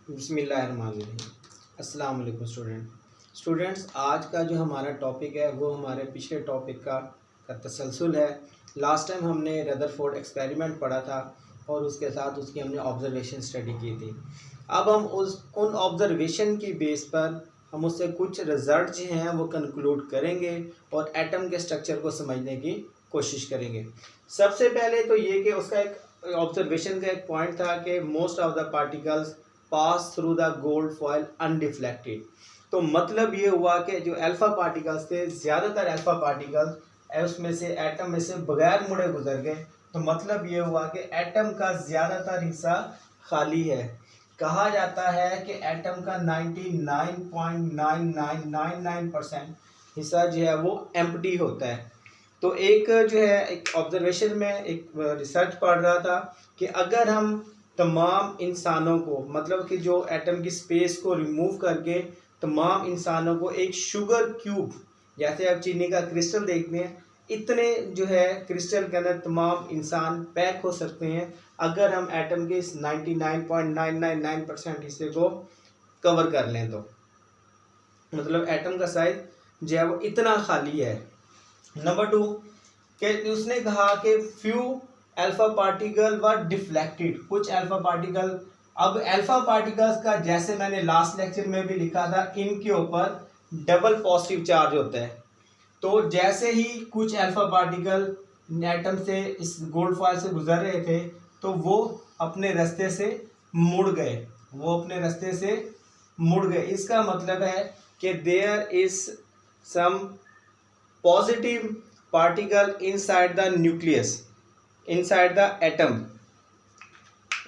बिस्मिल्लाहिर्रहमानिर्रहीम। अस्सलाम वालेकुम स्टूडेंट्स, आज का जो हमारा टॉपिक है वो हमारे पिछले टॉपिक का तसलसल है। लास्ट टाइम हमने रदरफोर्ड एक्सपेरिमेंट पढ़ा था और उसके साथ उसकी हमने ऑब्जर्वेशन स्टडी की थी। अब हम उन ऑब्जर्वेशन की बेस पर हम उससे कुछ रिजल्ट जो हैं वो कंक्लूड करेंगे और एटम के स्ट्रक्चर को समझने की कोशिश करेंगे। सबसे पहले तो ये कि उसका एक ऑब्जर्वेशन का एक पॉइंट था कि most of the particles pass through the gold foil undeflected. तो मतलब ये हुआ कि जो अल्फा पार्टिकल्स थे, ज़्यादातर अल्फा पार्टिकल्स उसमें से एटम में से बगैर मुड़े गुजर गए। तो मतलब ये हुआ कि एटम का ज़्यादातर हिस्सा खाली है। कहा जाता है कि एटम का 99.9999% हिस्सा जो है वो एम्प्टी होता है। तो एक जो है एक ऑब्जर्वेशन में एक रिसर्च पढ़ रहा था कि अगर हम तमाम इंसानों को, मतलब कि जो एटम की स्पेस को रिमूव करके तमाम इंसानों को एक शुगर क्यूब, जैसे आप चीनी का क्रिस्टल देखते हैं, इतने जो है क्रिस्टल के अंदर तमाम इंसान पैक हो सकते हैं अगर हम एटम के इस 99.999% हिस्से को कवर कर लें। तो मतलब एटम का साइज जो है वो इतना खाली है। नंबर 2 कि उसने कहा कि फ्यू अल्फा पार्टिकल व डिफ्लेक्टेड, कुछ अल्फा पार्टिकल। अब अल्फा पार्टिकल्स का जैसे मैंने लास्ट लेक्चर में भी लिखा था, इनके ऊपर डबल पॉजिटिव चार्ज होता है। तो जैसे ही कुछ अल्फा पार्टिकल एटम से इस गोल्ड फॉयल से गुजर रहे थे तो वो अपने रास्ते से मुड़ गए। इसका मतलब है कि there is some positive particle inside the nucleus, inside the atom.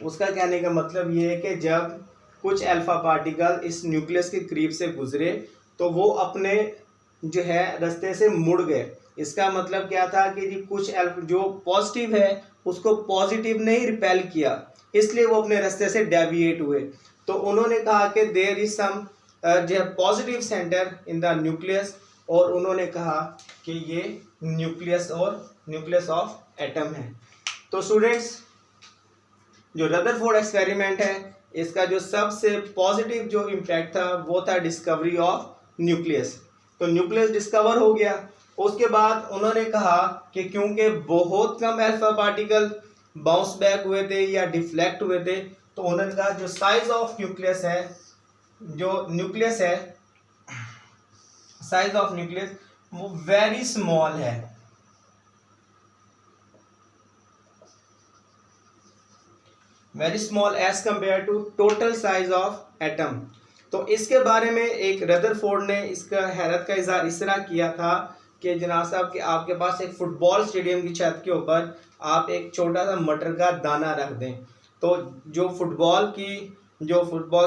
उसका कहने का मतलब ये है कि जब कुछ अल्फा पार्टिकल इस न्यूक्लियस के करीब से गुजरे तो वो अपने जो है रास्ते से मुड़ गए। इसका मतलब क्या था कि जी कुछ जो पॉजिटिव है उसको पॉजिटिव ने ही रिपेल किया, इसलिए वो अपने रास्ते से डेविएट हुए। तो उन्होंने कहा कि देयर इज सम जो है positive centre in the nucleus, और उन्होंने कहा कि ये न्यूक्लियस ऑफ एटम है। तो स्टूडेंट्स, जो रदरफोर्ड एक्सपेरिमेंट है इसका जो सबसे पॉजिटिव जो इम्पैक्ट था वो था डिस्कवरी ऑफ न्यूक्लियस। तो न्यूक्लियस डिस्कवर हो गया। उसके बाद उन्होंने कहा कि क्योंकि बहुत कम अल्फा पार्टिकल बाउंस बैक हुए थे या डिफ्लेक्ट हुए थे, तो उन्होंने कहा जो साइज ऑफ न्यूक्लियस है, साइज ऑफ न्यूक्लियस वो वेरी स्मॉल है। Very small as compare to total size of atom. तो इसके बारे में एक रदरफोर्ड ने इसका हैरत का इजहार इस तरह किया था कि जनाब साहब कि आपके पास एक फुटबॉल स्टेडियम की छत के ऊपर आप एक छोटा सा मटर का दाना रख दें, तो जो फुटबॉल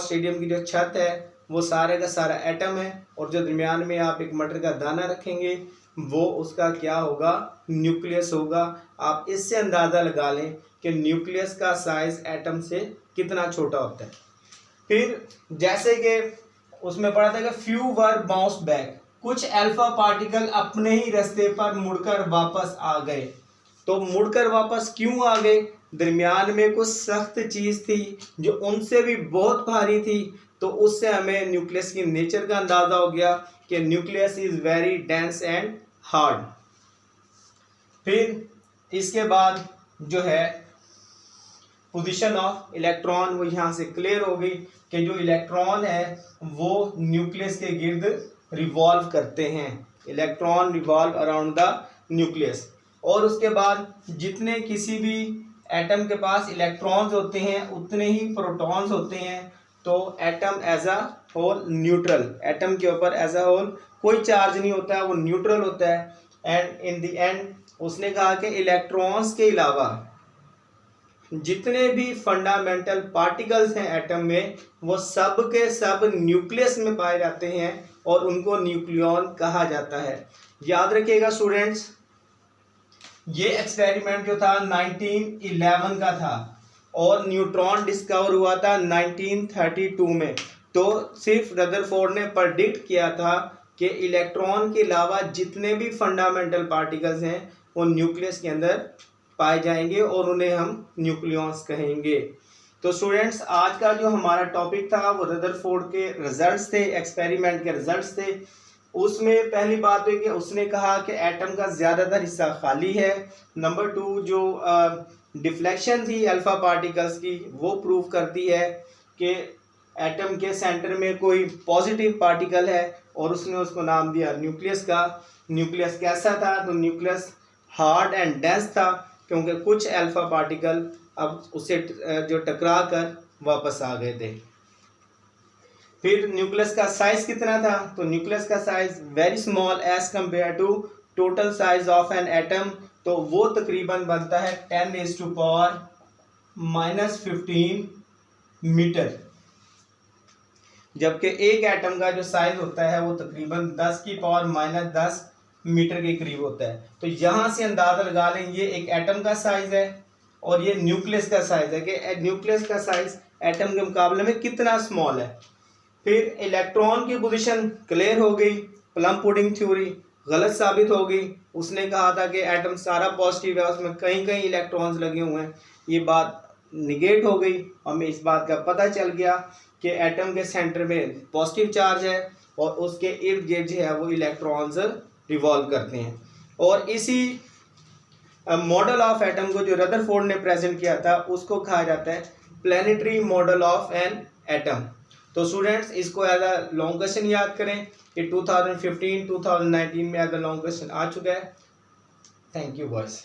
स्टेडियम की जो छत है वो सारे का सारा एटम है, और जो दरमियान में आप एक मटर का दाना रखेंगे वो उसका क्या होगा, न्यूक्लियस होगा। आप इससे अंदाज़ा लगा लें कि न्यूक्लियस का साइज एटम से कितना छोटा होता है। फिर जैसे कि उसमें पढ़ा था कि फ्यू वर बाउंस बैक, कुछ अल्फा पार्टिकल अपने ही रास्ते पर मुड़कर वापस आ गए। तो मुड़कर वापस क्यों आ गए? दरमियान में कुछ सख्त चीज़ थी जो उनसे भी बहुत भारी थी। तो उससे हमें न्यूक्लियस की नेचर का अंदाज़ा हो गया कि nucleus is very dense and hard. फिर इसके बाद जो है पोजीशन ऑफ इलेक्ट्रॉन वो यहाँ से क्लियर हो गई कि जो इलेक्ट्रॉन है वो न्यूक्लियस के गिर्द रिवॉल्व करते हैं। Electron revolve around the nucleus. और उसके बाद जितने किसी भी एटम के पास इलेक्ट्रॉन्स होते हैं उतने ही प्रोटॉन्स होते हैं। तो atom as a whole neutral, atom के ऊपर एज अ होल कोई चार्ज नहीं होता है, वो न्यूट्रल होता है। एंड इन द एंड उसने कहा कि इलेक्ट्रॉन्स के अलावा जितने भी फंडामेंटल पार्टिकल्स हैं एटम में वो सब के सब न्यूक्लियस में पाए जाते हैं और उनको न्यूक्लियॉन कहा जाता है। याद रखिएगा स्टूडेंट्स, ये एक्सपेरिमेंट जो था 1911 का था और न्यूट्रॉन डिस्कवर हुआ था 1932 में। तो सिर्फ रदरफोर्ड ने प्रेडिक्ट किया था कि इलेक्ट्रॉन के अलावा जितने भी फंडामेंटल पार्टिकल्स हैं वो न्यूक्लियस के अंदर पाए जाएंगे और उन्हें हम न्यूक्लियॉन्स कहेंगे। तो स्टूडेंट्स आज का जो हमारा टॉपिक था वो रदरफोर्ड के रिजल्ट्स थे, एक्सपेरिमेंट के रिजल्ट्स थे। उसमें पहली बात है कि उसने कहा कि एटम का ज़्यादातर हिस्सा खाली है। नंबर 2 जो डिफ्लेक्शन थी अल्फा पार्टिकल्स की वो प्रूव करती है कि एटम के सेंटर में कोई पॉजिटिव पार्टिकल है और उसने उसको नाम दिया न्यूक्लियस का। न्यूक्लियस कैसा था? तो न्यूक्लियस हार्ड एंड डेंस था क्योंकि कुछ अल्फा पार्टिकल अब उसे जो टकरा कर वापस आ गए थे। फिर न्यूक्लियस का साइज कितना था? तो न्यूक्लियस का size very small as compare to total size of an atom, तो वो तकरीबन बनता है 10⁻⁻15 मीटर, जबकि एक एटम का जो साइज होता है वो तकरीबन 10⁻⁻10 मीटर के करीब होता है। तो यहाँ से अंदाज़ा लगा लें ये एक एटम का साइज है और ये न्यूक्लियस का साइज है कि न्यूक्लियस का साइज एटम के मुकाबले में कितना स्मॉल है। फिर इलेक्ट्रॉन की पोजीशन क्लियर हो गई, प्लम पुडिंग थ्योरी गलत साबित हो गई। उसने कहा था कि एटम सारा पॉजिटिव है, उसमें कहीं कहीं इलेक्ट्रॉन्स लगे हुए हैं, ये बात निगेट हो गई। हमें इस बात का पता चल गया कि एटम के सेंटर में पॉजिटिव चार्ज है और उसके इर्द गिर्द जो है वो इलेक्ट्रॉन्स रिवॉल्व करते हैं। और इसी मॉडल ऑफ एटम को जो रदरफोर्ड ने प्रेजेंट किया था उसको कहा जाता है planetary model of an atom. तो स्टूडेंट्स इसको एज अ लॉन्ग क्वेश्चन याद करें कि 2015-2019 में एज अ लॉन्ग क्वेश्चन आ चुका है। Thank you boys.